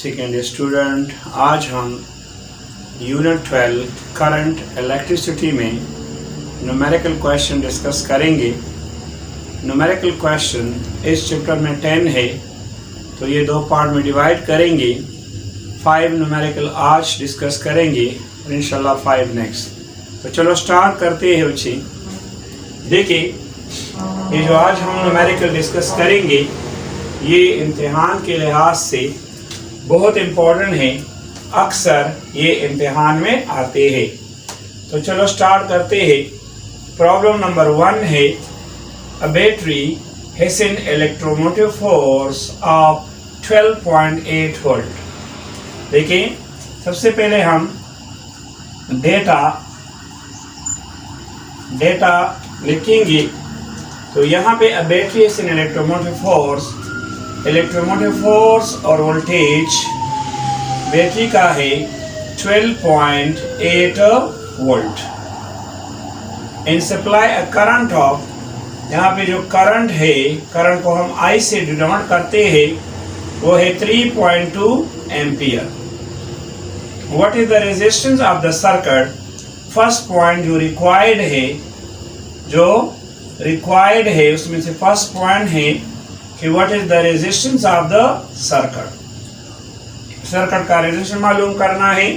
Second student, आज हम unit 12 current electricity में न्यूमेरिकल क्वेश्चन डिस्कस करेंगे। न्यूमेरिकल क्वेश्चन इस चैप्टर में 10 है, तो ये दो पार्ट में डिवाइड करेंगे। 5 न्यूमेरिकल आज डिस्कस करेंगे और इंशाल्लाह 5 नेक्स्ट। तो चलो स्टार्ट करते हैं बच्चे। देखिए, ये जो आज हम न्यूमेरिकल डिस्कस करेंगे ये इम्तिहान के लिहाज से बहुत इम्पोर्टेंट है, अक्सर ये इम्तिहान में आते हैं। तो चलो स्टार्ट करते हैं। प्रॉब्लम नंबर 1 है, a battery has an electromotive force of 12.8 volt. देखिए, सबसे पहले हम डेटा लिखेंगे। तो यहाँ पे a battery has an electromotive force और वोल्टेज बैटरी का है 12.8 volt and supply a current of, यहाँ पे जो करंट है, करंट को हम I से डिनोट करते हैं, वो है 3.2 ampere. What is the resistance of the circuit? First point जो रिक्वायर्ड है उसमें से फर्स्ट पॉइंट है कि what is the resistance of the circuit का रेजिस्टेंस मालूम करना है।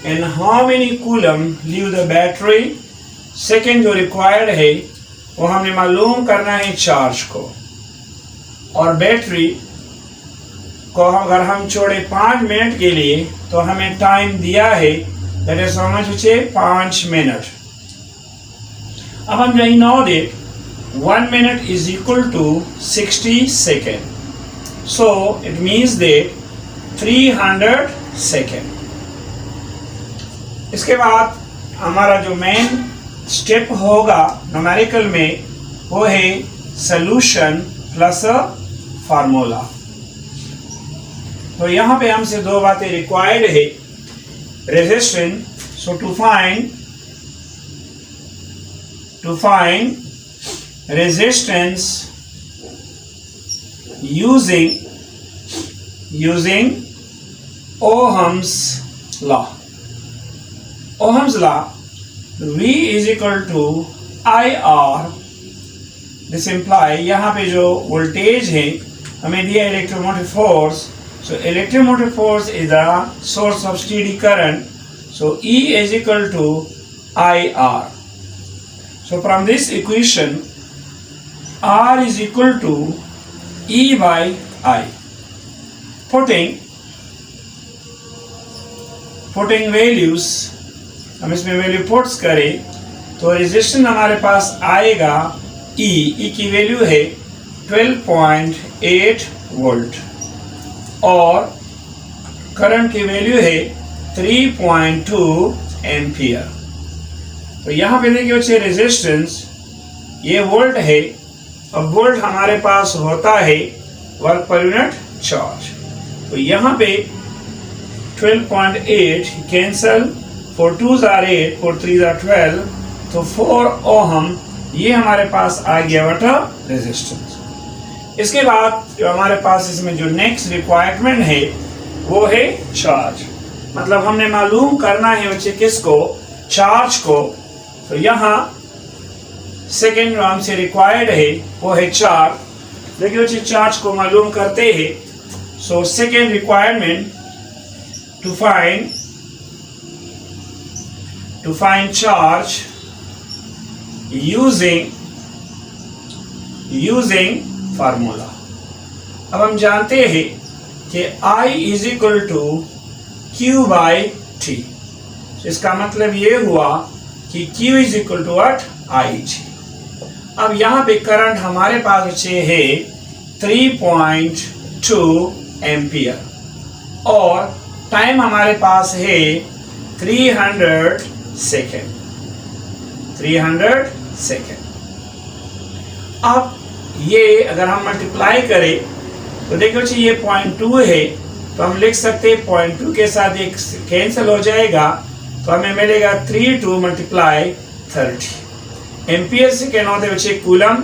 And how many coulomb leave the battery. Second जो रिक्वायर्ड है वो हमने मालूम करना है चार्ज को। और बैटरी को अगर हम छोड़े 5 मिनट के लिए तो हमें टाइम दिया है, दैट इज हाउ मच बचे 5 मिनट। अब हम यही know that 1 minute is equal to 60 seconds. So it means that 300 seconds. इसके बाद हमारा जो मेन स्टेप होगा न्यूमेरिकल में वो है सॉल्यूशन प्लस फार्मूला। तो यहाँ पे हमसे दो बातें रिक्वायर्ड है। Resistance, so to find resistance using Ohm's law. Ohm's law, V is equal to IR. This imply यहाँ पे जो वोल्टेज है हमें दिया electromotive force. So electromotive force is the source of steady current. So E is equal to IR. So from this equation R is equal to E by I. Putting values, हम इसमें value puts करें तो resistance हमारे पास आएगा E की value है 12.8 volt और करंट की वैल्यू है 3.2 एम्पियर। तो यहाँ पे देखिए बच्चे, रेजिस्टेंस ये वोल्ट है। अब वोल्ट हमारे पास होता है वर्क पर यूनिट चार्ज। तो यहाँ पे 12.8 cancel, 4 2s are 8, 4 3s are 12, तो 4 ओहम ये हमारे पास आ गया वाटर रेजिस्टेंस। इसके बाद जो हमारे पास इसमें जो नेक्स्ट रिक्वायरमेंट है वो है चार्ज। मतलब हमने मालूम करना है बच्चे किसको? चार्ज को। तो यहाँ सेकेंड जो हमसे रिक्वायर्ड है वो है चार्ज। देखिए बच्चे, चार्ज को मालूम करते हैं। So second requirement to find charge using formula. अब हम जानते हैं कि I is equal to Q by T। इसका मतलब ये हुआ कि Q is equal to what? IG। अब यहाँ पे करंट हमारे पास बचे है 3.2 एम्पियर और टाइम हमारे पास है 300 सेकेंड। अब ये अगर हम मल्टीप्लाई करें तो देखो जी, ये 0.2 है तो हम लिख सकते हैं 0.2 के साथ एक कैंसिल हो जाएगा तो हमें मिलेगा 32 मल्टीप्लाई 30 एम्पियर से कहना होता है बच्चे कूलम।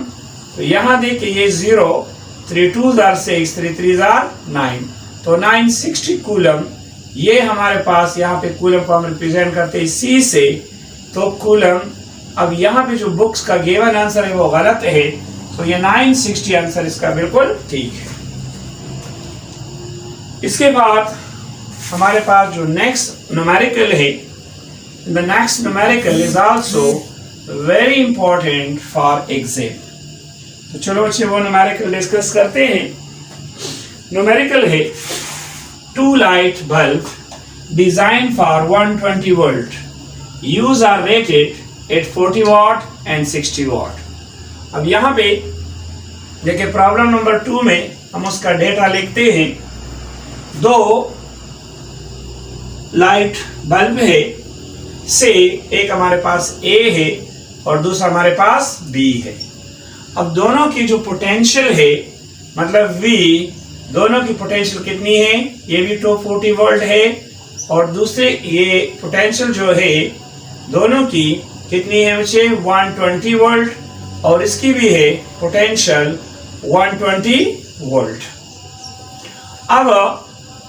तो यहाँ देखिए ये 0, 3 2s are 6, 3 3s are 9, तो 960 कूलम, ये हमारे पास यहाँ पे कूलम को हम रिप्रेजेंट करते हैं C से, तो कूलम। अब यहाँ पे जो बुक्स का गिवन आंसर है वो गलत है, तो ये 960 आंसर इसका बिल्कुल ठीक है। इसके बाद हमारे पास जो नेक्स्ट न्यूमेरिकल है, the next numerical is also very important for exam. तो चलो बच्चे वो न्यूमेरिकल डिस्कस करते हैं। न्यूमेरिकल है 2 light bulb design for 120 volt, use are rated at 40 watt and 60 watt. अब यहाँ पे देखिए प्रॉब्लम नंबर 2 में हम उसका डेटा लिखते हैं। 2 लाइट बल्ब है से, एक हमारे पास A है और दूसरा हमारे पास B है। अब दोनों की जो पोटेंशियल है, मतलब V, दोनों की पोटेंशियल कितनी है, ये भी 240 वोल्ट है और दूसरे ये पोटेंशियल जो है दोनों की कितनी है बच्चे, 120 वोल्ट, और इसकी भी है पोटेंशियल 120 वोल्ट। अब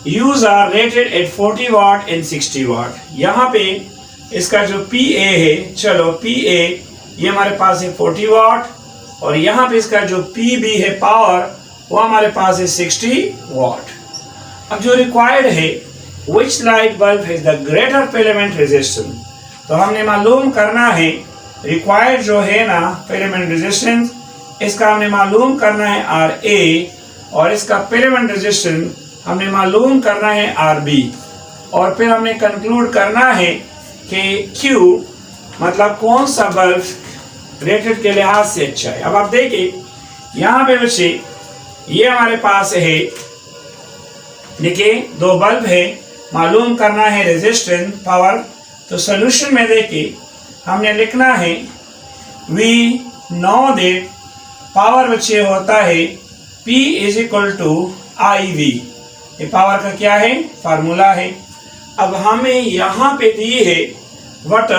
use are rated at 40 watt and 60 watt. यहाँ पे इसका जो PA है, चलो PA ये हमारे पास है 40 वाट, और यहाँ पे इसका जो PB है पावर, वो हमारे पास है 60 वाट। अब जो रिक्वायर्ड है, which light bulb has the greater filament resistance, तो हमने मालूम करना है रिक्वायर्ड जो है ना फिलामेंट रेजिस्टेंस, इसका हमने मालूम करना है RA, और इसका फिलामेंट रेजिस्टेंस हमने मालूम करना है RB, और फिर हमने कंक्लूड करना है कि Q, मतलब कौन सा बल्ब रेटेड के लिहाज से अच्छा है। अब आप देखिए यहाँ पे बच्चे ये हमारे पास है, देखिए 2 बल्ब है, मालूम करना है रेजिस्टेंस पावर। तो सॉल्यूशन में देखिए हमने लिखना है वी नो दैट पावर बच्चे होता है P is equal to IV, ये पावर का क्या है, फार्मूला है। अब हमें यहाँ पे दी है what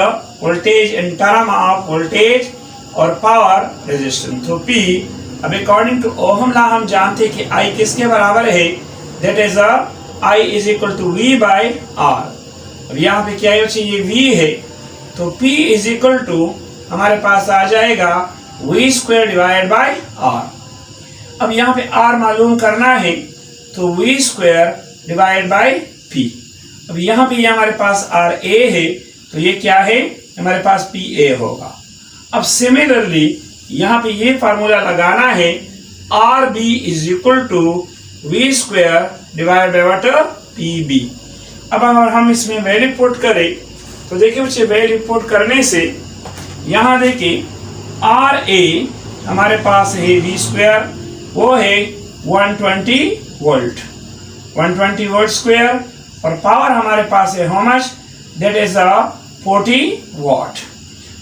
voltage in term of voltage और पावर रेजिस्टेंस। तो P, अब अकॉर्डिंग टू ओहम लॉ हम जानते हैं कि I किसके बराबर है, that is I is equal to V by R। अब यहाँ पे क्या है, ये V है, तो P इज इक्वल टू हमारे पास आ जाएगा V square divide bye R। अब यहाँ पे R मालूम करना है, तो V square divide bye P। अब यहाँ पे ये हमारे पास RA है, तो ये क्या है, हमारे पास PA होगा। अब सिमिलरली यहाँ पे ये फार्मूला लगाना है RB is equal to V square divide by what, PB। अब अगर हम इसमें वैल्यू पुट करें, तो देखिए बच्चे वैल्यू पुट करने से यहाँ देखिए RA हमारे पास है V स्क्वायर, वो है 120 वोल्ट, 120 वोल्ट स्क्वायर, और पावर हमारे पास है हाउ मच, दैट इज 40 वाट।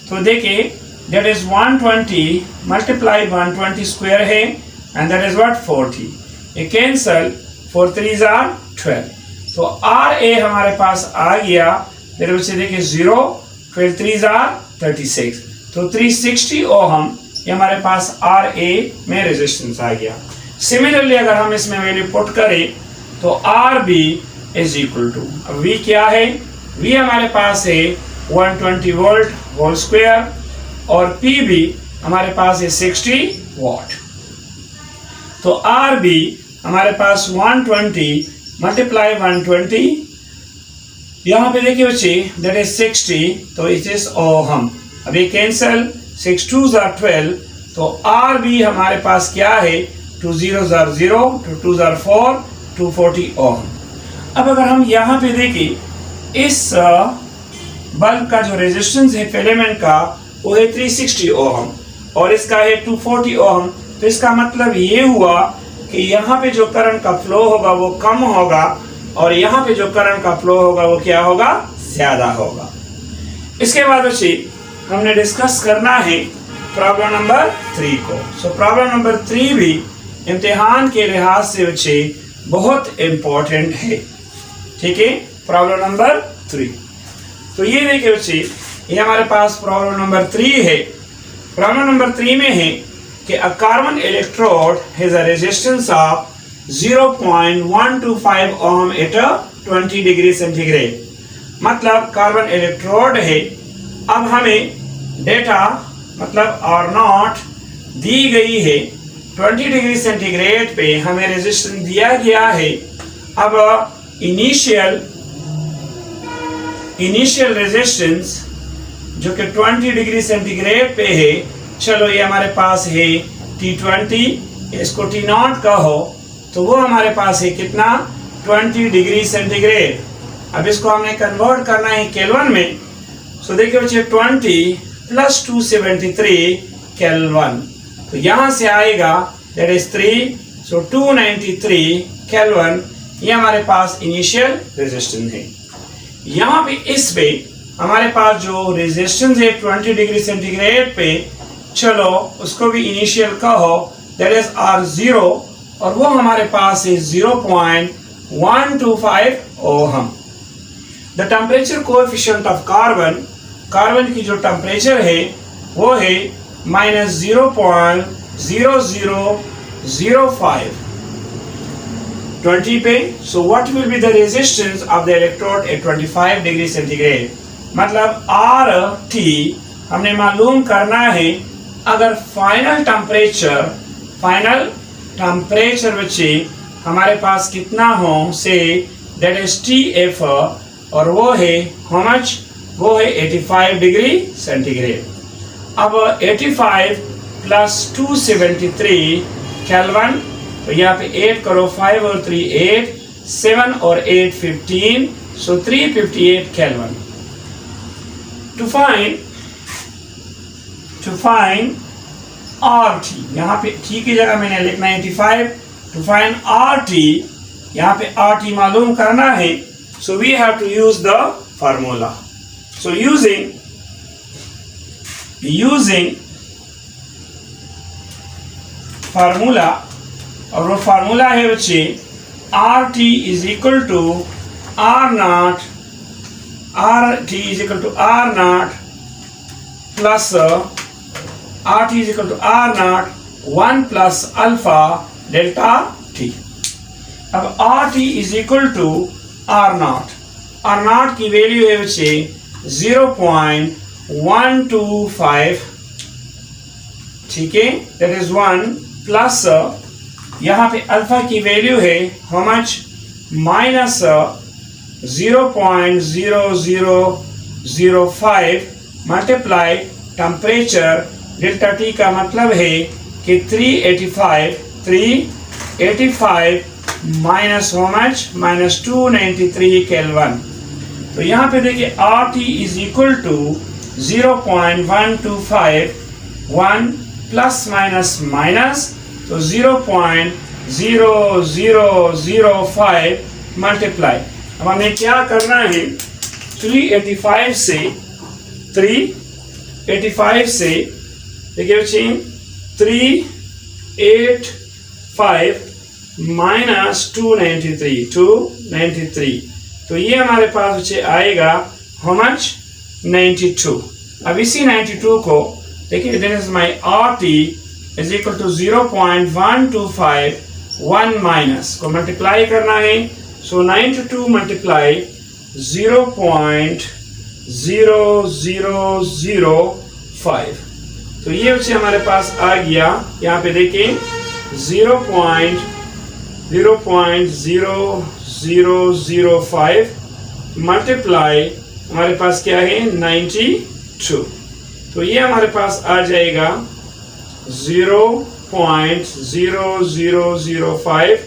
तो देखिए दैट इज 120 मल्टीप्लाई 120 स्क्वायर है, एंड दैट इज व्हाट 40। ये कैंसल, 4 3s are 12, तो RA हमारे पास आ गया, मेरे बच्चे देखिए 0, 12 3s are 36, तो 360 ओहम ये हमारे पास RA में रेजिस्टेंस आ गया। सिमिलरली अगर हम इसमें वैल्यू पुट करें, तो RB इज इक्वल टू, अब V क्या है, V हमारे पास है 120 वोल्ट होल स्क्वायर, और PB हमारे पास है 60 वाट। तो RB हमारे पास 120 मल्टीप्लाई 120, यहाँ पे देखिए बच्चे दैट इज 60, तो इट इज ओहम। अब ये कैंसल, 6 2s are 12, तो RB हमारे पास क्या है, 2 0s are 0, 2 2s are 4, 240 ohm. अब अगर हम यहाँ पे देखें, इस बल्ब का जो रेजिस्टेंस है फिलामेंट का, वो है 360 ओहम और इसका है 240 ओहम। तो इसका मतलब ये हुआ कि यहाँ पे जो करंट का फ्लो होगा वो कम होगा, और यहाँ पे जो करंट का फ्लो होगा वो क्या होगा, ज्यादा होगा। इसके बाद बच्चे हमने डिस्कस करना है प्रॉब्लम नंबर 3 को। सो प्रॉब्लम नंबर 3 भी इम्तिहान के लिहाज से बच्चे बहुत इम्पोर्टेंट है, ठीक है। प्रॉब्लम नंबर 3, तो ये देखिए बच्चे, ये हमारे पास प्रॉब्लम नंबर 3 है। प्रॉब्लम नंबर 3 में है कि a carbon electrode has a resistance of 0.125 ohm at 20 degree centigrade. मतलब कार्बन इलेक्ट्रोड है। अब हमें डेटा मतलब R0 दी गई है 20 डिग्री सेंटीग्रेड पे, हमें रेजिस्टेंस दिया गया है। अब इनिशियल रेजिस्टेंस जो कि 20 डिग्री सेंटीग्रेड पे है, चलो ये हमारे पास है T20, इसको T0 कहो, तो वो हमारे पास है कितना 20 डिग्री सेंटीग्रेड। अब इसको हमने कन्वर्ट करना है केल्विन में। सो देखिए बच्चे 20 प्लस 273 केल्विन, तो यहाँ से आएगा दैट इज 3, सो 293 केल्विन। ये हमारे पास इनिशियल रेजिस्टेंस है। यहाँ पे इस पे हमारे पास जो रेजिस्टेंस है 20 डिग्री सेंटीग्रेड पे, चलो उसको भी इनिशियल कहो, दैट इज R0, और वो हमारे पास है 0.125 ohm. The temperature coefficient of carbon की जो टेम्परेचर है वो है -0.0005 20 पे। So what will be the resistance of the electrode at 25 degree centigrade. मतलब RT हमने मालूम करना है। अगर फाइनल टेम्परेचर बच्चे हमारे पास कितना हो, से दैट इज TF, और वो है हाउ मच, वो है 85 डिग्री सेंटीग्रेड। अब 85 प्लस 273 केल्विन, तो यहाँ पे 8 करो, 5 और 3 8, 7 और 8 15, सो 358 केल्विन। टू फाइंड RT, यहाँ पे T की जगह मैंने लिखना है 85। टू फाइंड RT, यहाँ पे RT मालूम करना है, so we have to use the formula. So using formula, और वो फार्मूला है बच्चे RT is equal to R0 plus RT is equal to R0 1 plus alpha delta T. अब RT is equal to R0 की value है बच्चे 0.125, ठीक है, दैट इज 1 प्लस यहाँ पे अल्फा की वैल्यू है how much, minus 0.0005 multiply temperature delta T का मतलब है कि 385 minus how much, minus 293 kelvin. तो यहाँ पे देखिए RT is equal to 0.125, 1 plus minus minus, तो 0.0005 मल्टीप्लाई। अब हमें क्या करना है, 385 से देखिए बच्चे 385 माइनस 293, तो ये हमारे पास बच्चे आएगा हाउ मच, 92। अब इसी 92 को देखिए, this is my RT is equal to 0.125, 1 minus को मल्टीप्लाई करना है, सो 92 मल्टीप्लाई 0.0005, तो ये बच्चे हमारे पास आ गया। यहाँ पे देखिए 0.0005 मल्टीप्लाई हमारे पास क्या है 92, तो ये हमारे पास आ जाएगा 0.0005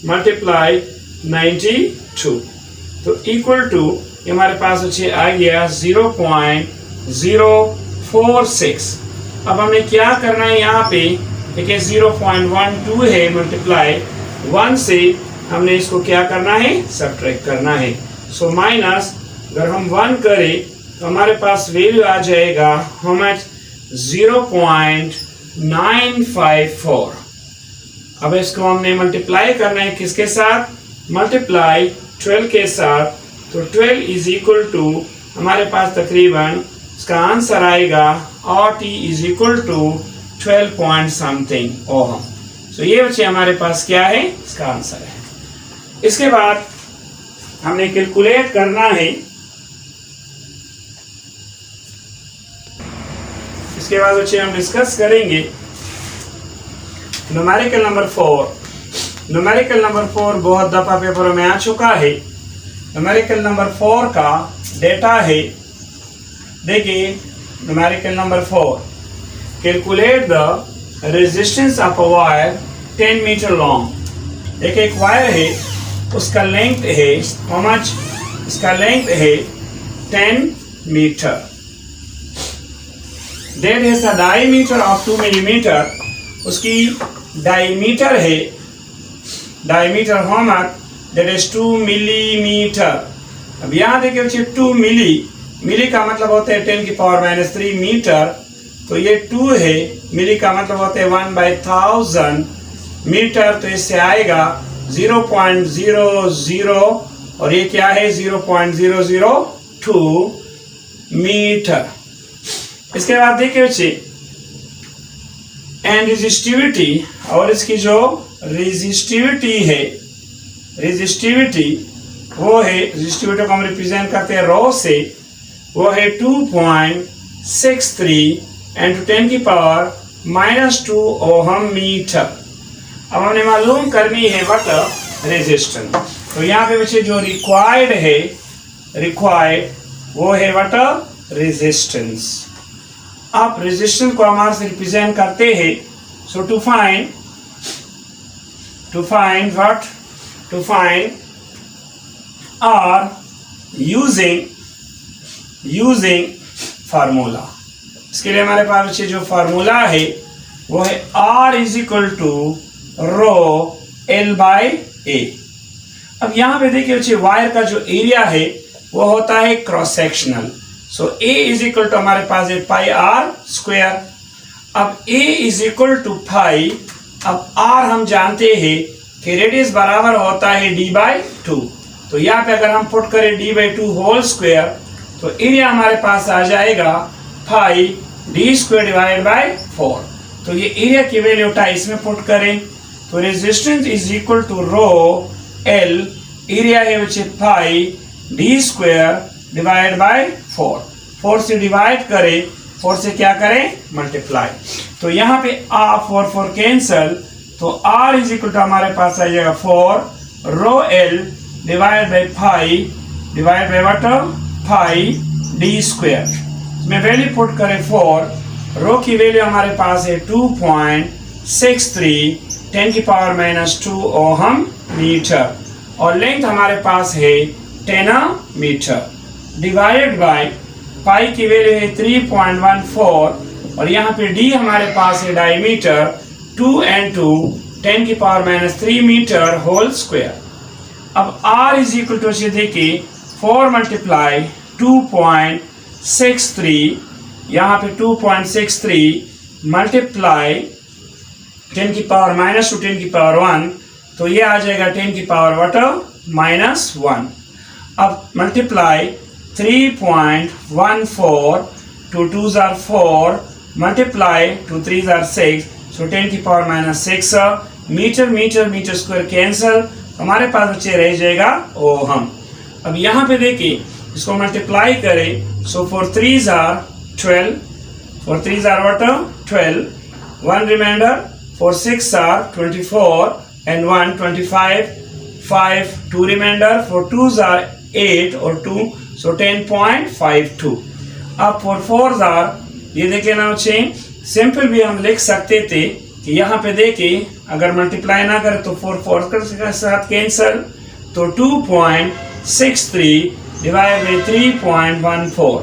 मल्टीप्लाई 92, तो इक्वल टू ये हमारे पास अच्छे आ गया 0.046। अब हमें क्या करना है, यहाँ पे देखिए 0.12 है, मल्टीप्लाई 1 से हमने इसको क्या करना है, सब्ट्रैक्ट करना है। सो माइनस अगर हम 1 करें तो हमारे पास वैल्यू आ जाएगा हाउ मच, 0.954। अब इसको हमने मल्टीप्लाई करना है किसके साथ, मल्टीप्लाई 12 के साथ, तो 12 इज इक्वल टू हमारे पास तकरीबन इसका आंसर आएगा RT is equal to 12 point something ohm. तो ये बच्चे हमारे पास क्या है, इसका आंसर है। इसके बाद हमने कैलकुलेट करना है। इसके बाद बच्चे हम डिस्कस करेंगे न्यूमेरिकल नंबर 4। न्यूमेरिकल नंबर 4 बहुत दफा पेपरों में आ चुका है। न्यूमेरिकल नंबर 4 का डेटा है, देखिए numerical number 4, calculate the resistance of a wire 10 metre long. एक वायर है, उसका लेंथ है हाउ मच, इसका लेंथ है 10 metre. That is a diameter of 2 millimetre. उसकी डायमीटर है, diameter how much, that is 2 millimetre. अब यहाँ देखिए बच्चे 2 मिली का मतलब होता है 10 की पावर -3 मीटर, तो ये 2 है, मिली का मतलब होता है 1/1000 मीटर, तो इससे आएगा 0.00 और ये क्या है 0.002 मीटर। इसके बाद देखिए बच्चे एंड रेजिस्टिविटी, और इसकी जो रेजिस्टिविटी है, रेजिस्टिविटी वो है, रेजिस्टिविटी को हम रिप्रेजेंट करते हैं रो से, वो है 2.63 × 10 की पावर -2 ओहम मीटर। अब हमने मालूम करनी है व्हाट रेजिस्टेंस। तो यहाँ पे बच्चे जो रिक्वायर्ड है, वो है व्हाट रेजिस्टेंस। आप रेजिस्टेंस को हमारे से रिप्रेजेंट करते हैं। So to find R using formula. इसके लिए हमारे पास बच्चे जो फार्मूला है वो है R = ρL/A। अब यहाँ पे देखिए बच्चे वायर का जो एरिया है वो होता है क्रॉस सेक्शनल। सो A = हमारे पास है πr²। अब A = पाई, अब R हम जानते हैं कि रेडियस बराबर होता है d/2। तो यहाँ पे अगर हम पुट करें d/2 होल स्क्वायर, तो एरिया हमारे पास आ जाएगा πd²/4। तो ये एरिया की वैल्यू उठा इसमें पुट करें, तो रेजिस्टेंस = ρL, एरिया है बच्चे πd²/4। 4 से डिवाइड करें, 4 से क्या करें मल्टीप्लाई। तो यहाँ पे R4 कैंसल, तो R = हमारे पास आ जाएगा 4 ρL πd²। में वैल्यू पुट करें 4, रो की वैल्यू हमारे पास है 2.63 10 की पावर -2 ओहम मीटर, और लेंथ हमारे पास है 10 मीटर, डिवाइडेड बाय पाई की वैल्यू है 3.14, और यहाँ पे डी हमारे पास है डायमीटर 2 × 2 10 की पावर -3 मीटर होल स्क्वायर। अब R = देखिए 4 × 2.63, यहाँ पे 2.63 मल्टीप्लाई 10 की पावर -2 10 की पावर 1, तो ये आ जाएगा 10 की पावर -1। अब multiply 3.14 2 2s are 4 multiply 2 3s are 6, सो 10 की पावर -6 मीटर स्क्वायर कैंसल, हमारे पास बच्चे रह जाएगा ओहम। अब यहाँ पे देखिए इसको मल्टीप्लाई करें, so 4 3s are 12, 4 3s are 12, 1 remainder, 4 6 are 24 and 1 25, 5 2 remainder, 4 2s are 8 और 2, so 10.52। अब 4 4s are, ये देखिए ना बच्चे सिंपल भी हम लिख सकते थे कि यहाँ पे देखिए अगर मल्टीप्लाई ना करें तो 4 4 के साथ कैंसल, तो 2.63 डिवाइड बाई 3.14।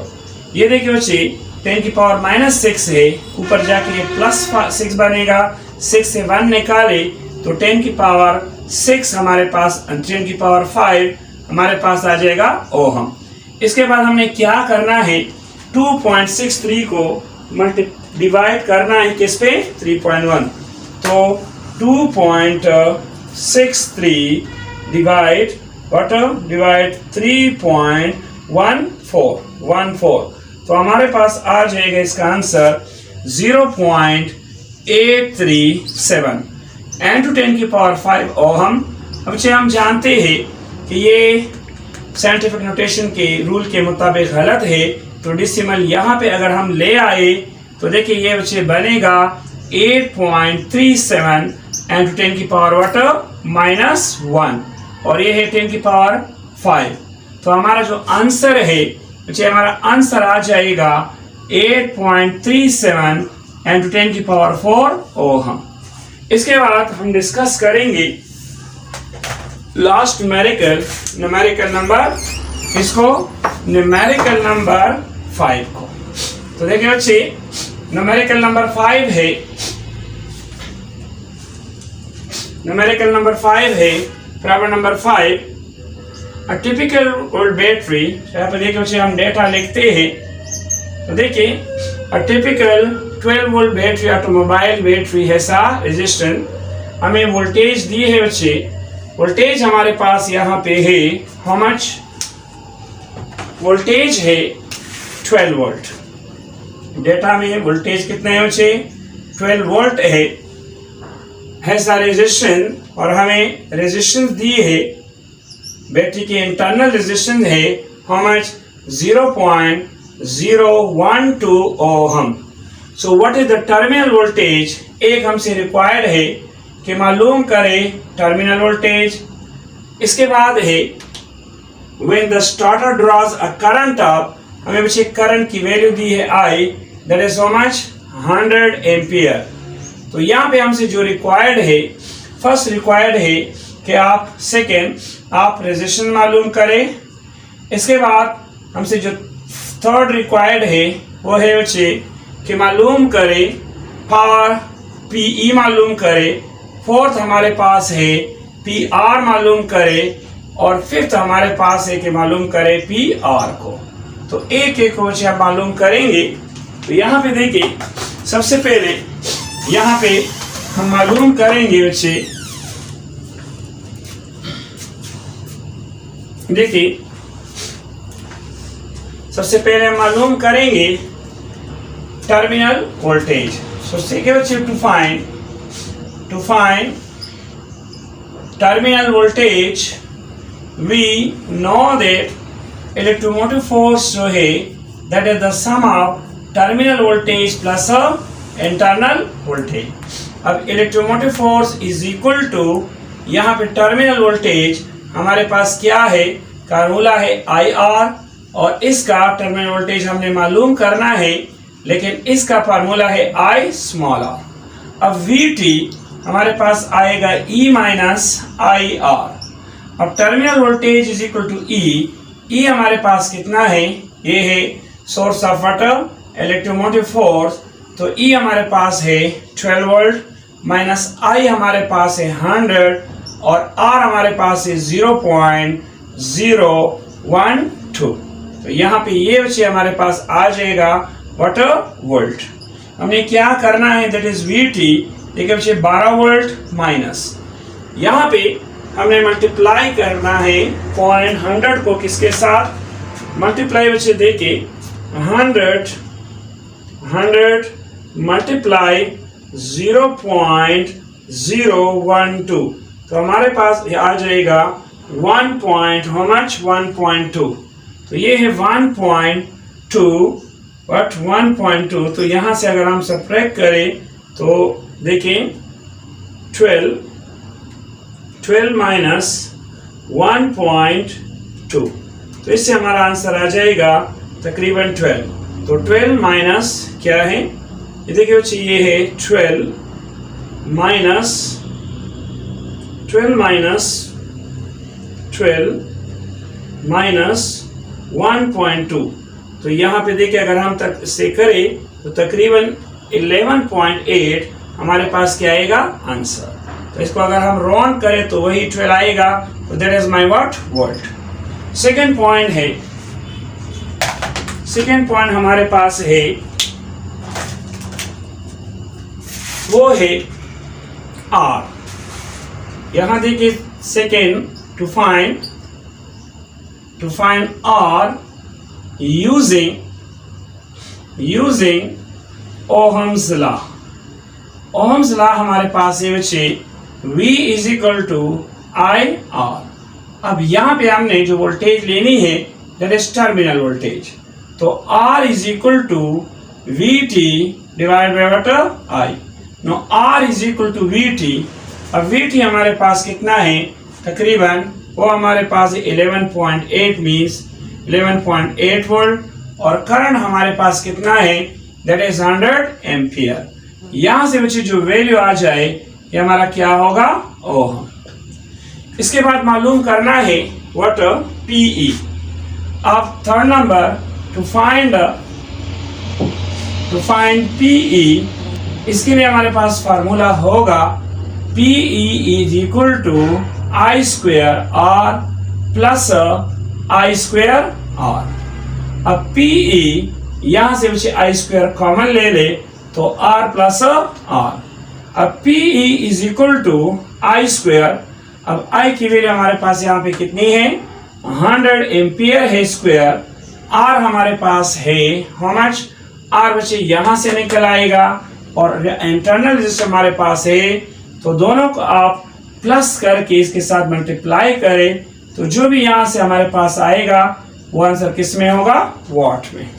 ये देखिए बच्चे 10 की पावर -6 है, ऊपर जाके ये +6 बनेगा, 6 से 1 निकाले तो 10 की पावर 6 हमारे पास 10 की पावर 5 हमारे पास आ जाएगा ओहम। इसके बाद हमने क्या करना है, 2.63 को डिवाइड करना है किस पे 3.1, तो 2.63 डिवाइड 3.14, तो हमारे पास आ जाएगा इसका आंसर 0.837। n to 10 की पावर 5 ओहम। अब हम जानते हैं कि ये साइंटिफिक नोटेशन के रूल के मुताबिक गलत है, तो डेसिमल यहाँ पे अगर हम ले आए तो देखिए ये बच्चे बनेगा 8.37 n to 10 की पावर -1 और ये है 10 की पावर 5। तो हमारा जो आंसर है बच्चे, हमारा आंसर आ जाएगा 8.37 n to 10 की पावर 4 ओहम। इसके बाद हम डिस्कस करेंगे लास्ट न्यूमेरिकल नंबर, इसको न्यूमेरिकल नंबर 5 को। तो देखिए बच्चे, न्यूमेरिकल नंबर 5 है, न्यूमेरिकल नंबर 5 है, problem number 5, a typical volt battery. यहाँ पर देखिए बच्चे हम डेटा लिखते हैं, तो देखिए a typical 12 volt battery automobile battery है सा रेजिस्टेंस। हमें वोल्टेज दी है बच्चे, वोल्टेज हमारे पास यहाँ पे है, हाउ मच वोल्टेज है 12 वोल्ट। डेटा में वोल्टेज कितने है बच्चे, 12 वोल्ट है सा रेजिस्टेंस, और हमें रेजिस्टेंस दी है, बैटरी की इंटरनल रेजिस्टेंस है how much 0.012 ohm. So what is the terminal voltage, एक हमसे रिक्वायर्ड है कि मालूम करें टर्मिनल वोल्टेज। इसके बाद है when the starter draws a current of, हमें बच्चे करंट की वैल्यू दी है I, that is so much 100 ampere. तो यहाँ पे हमसे जो रिक्वायर्ड है, फर्स्ट रिक्वायर्ड है कि आप आप रेजिस्टेंस मालूम करें। इसके बाद हमसे जो थर्ड रिक्वायर्ड है वो है बच्चे कि मालूम करें पावर पीई मालूम करें। फोर्थ हमारे पास है पीआर मालूम करें, और फिफ्थ हमारे पास है कि मालूम करें पीआर को। तो एक एक को हम मालूम करेंगे। तो यहाँ पे देखिए, सबसे पहले यहाँ पे हम मालूम करेंगे बच्चे, देखिए सबसे पहले हम मालूम करेंगे टर्मिनल वोल्टेज। सो देखिए बच्चे, to find terminal voltage, we know that electromotive force जो है that is the sum of terminal voltage plus a internal voltage। अब electromotive force is equal to, यहाँ पे terminal voltage हमारे पास क्या है, फार्मूला है IR, और इसका टर्मिनल वोल्टेज हमने मालूम करना है, लेकिन इसका फार्मूला है I स्मॉल r। अब VT हमारे पास आएगा E माइनस आई आर। अब terminal voltage is equal to E हमारे पास कितना है, ये है source of water electromotive force, तो E हमारे पास है 12 वोल्ट माइनस I हमारे पास है 100 और R हमारे पास है 0.012। तो यहाँ पे ये बच्चे हमारे पास आ जाएगा वाटर वोल्ट। हमने क्या करना है, दैट इज VT। देखिए बच्चे 12 वोल्ट माइनस, यहाँ पे हमने मल्टीप्लाई करना है 100 को किसके साथ, मल्टीप्लाई बच्चे देखिए 100 मल्टीप्लाई 0.012, तो हमारे पास आ जाएगा 1.2। तो ये है 1.2, तो यहाँ से अगर हम सब्ट्रैक्ट करें तो देखें 12 माइनस 1.2, तो इससे हमारा आंसर आ जाएगा तकरीबन 12। तो 12 माइनस क्या है, ये देखिए बच्चे, ये है 12 माइनस 1.2, तो यहाँ पे देखिए अगर हम तक से करें तो तकरीबन 11.8 हमारे पास क्या आएगा आंसर। तो इसको अगर हम राउंड करें तो वही 12 आएगा, तो that is my what volt. Second point हमारे पास है, वो है R। यहाँ देखिए second, to find R using Ohm's law। Ohm's law हमारे पास है बच्चे V is equal to I R. अब यहाँ पे हमने जो वोल्टेज लेनी है दैट इज टर्मिनल वोल्टेज, तो R is equal to VT divide by what I। No R is equal to VT। अब VT हमारे पास कितना है, तकरीबन वो हमारे पास 11.8 मीन्स 11.8 वोल्ट, और करंट हमारे पास कितना है दैट इज 100 एम्पियर। यहाँ से बच्चे जो वैल्यू आ जाए ये हमारा क्या होगा, ओम। इसके बाद मालूम करना है व्हाट PE। अब third number to find PE, इसके लिए हमारे पास फार्मूला होगा PE is equal to I square R plus I square R। अब PE यहाँ से बच्चे I स्क्वेयर कॉमन ले ले तो R प्लस R। अब PE is equal to I square, अब I की वैल्यू हमारे पास यहाँ पे कितनी है 100 एम्पियर है स्क्वेयर, R हमारे पास है हाउ मच, R बच्चे यहाँ से निकल आएगा और इंटरनल रेजिस्टेंस हमारे पास है, तो दोनों को आप प्लस करके इसके साथ मल्टीप्लाई करें तो जो भी यहाँ से हमारे पास आएगा वो आंसर किस में होगा, वॉट में।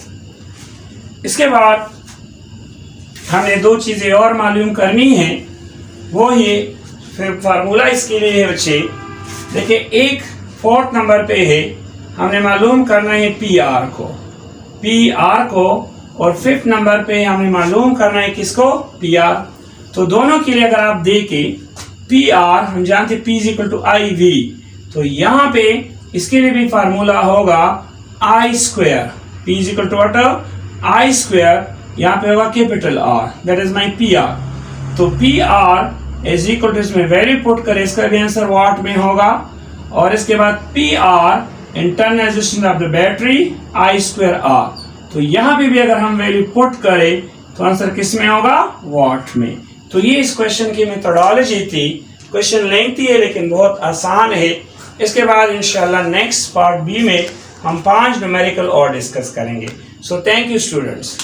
इसके बाद हमें दो चीजें और मालूम करनी है, वो ये फिर फार्मूला इसके लिए है बच्चे। देखिए एक फोर्थ नंबर पे है, हमने मालूम करना है PR को, और फिफ्थ नंबर पे हमें मालूम करना है किसको, PR। तो दोनों के लिए अगर आप देखें PR हम जानते P is equal to IV, तो यहाँ पे इसके लिए भी फार्मूला होगा I square, P is equal to what I square, यहाँ पे होगा capital R, that is my PR। तो PR इज इक्वल टू, इसमें वैल्यू पुट करें, इसका भी आंसर वाट में होगा, और इसके बाद PR internal resistance of the battery I square R। तो यहाँ पे भी अगर हम वैल्यू पुट करें तो आंसर किस में होगा, वॉट में। तो ये इस क्वेश्चन की मेथोडोलॉजी थी। क्वेश्चन लेंथी है लेकिन बहुत आसान है। इसके बाद इंशाल्लाह नेक्स्ट पार्ट B में हम 5 न्यूमेरिकल और डिस्कस करेंगे। So thank you students.